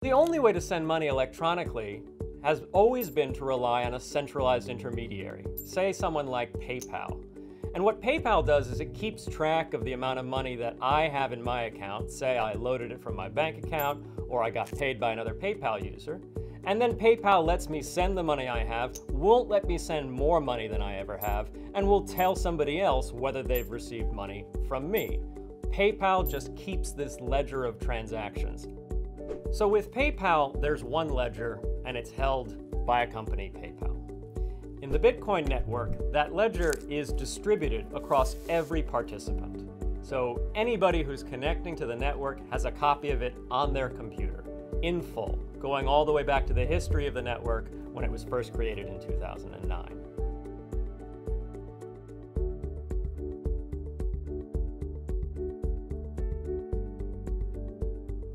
The only way to send money electronically has always been to rely on a centralized intermediary, say someone like PayPal. And what PayPal does is it keeps track of the amount of money that I have in my account, say I loaded it from my bank account or I got paid by another PayPal user, and then PayPal lets me send the money I have, won't let me send more money than I ever have, and will tell somebody else whether they've received money from me. PayPal just keeps this ledger of transactions. So with PayPal, there's one ledger, and it's held by a company, PayPal. In the Bitcoin network, that ledger is distributed across every participant. So anybody who's connecting to the network has a copy of it on their computer, in full, going all the way back to the history of the network when it was first created in 2009.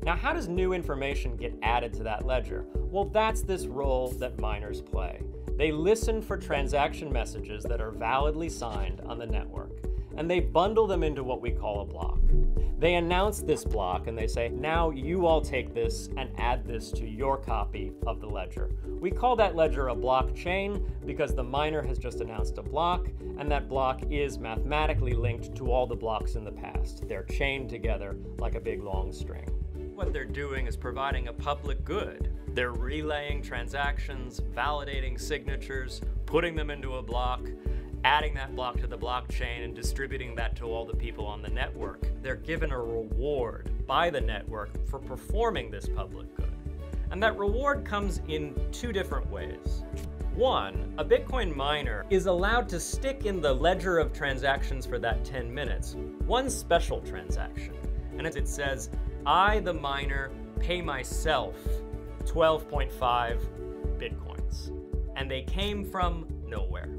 Now, how does new information get added to that ledger? Well, that's this role that miners play. They listen for transaction messages that are validly signed on the network, and they bundle them into what we call a block. They announce this block and they say, now you all take this and add this to your copy of the ledger. We call that ledger a blockchain because the miner has just announced a block, and that block is mathematically linked to all the blocks in the past. They're chained together like a big long string. What they're doing is providing a public good. They're relaying transactions, validating signatures, putting them into a block, adding that block to the blockchain, and distributing that to all the people on the network. They're given a reward by the network for performing this public good. And that reward comes in two different ways. One, a Bitcoin miner is allowed to stick in the ledger of transactions for that 10 minutes one special transaction. And as it says, I, the miner, pay myself 12.5 Bitcoins. And they came from nowhere.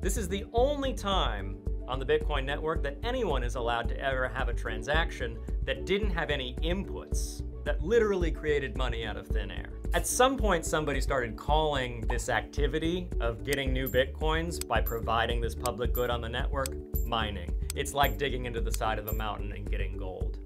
This is the only time on the Bitcoin network that anyone is allowed to ever have a transaction that didn't have any inputs, that literally created money out of thin air. At some point, somebody started calling this activity of getting new Bitcoins by providing this public good on the network mining. It's like digging into the side of a mountain and getting gold.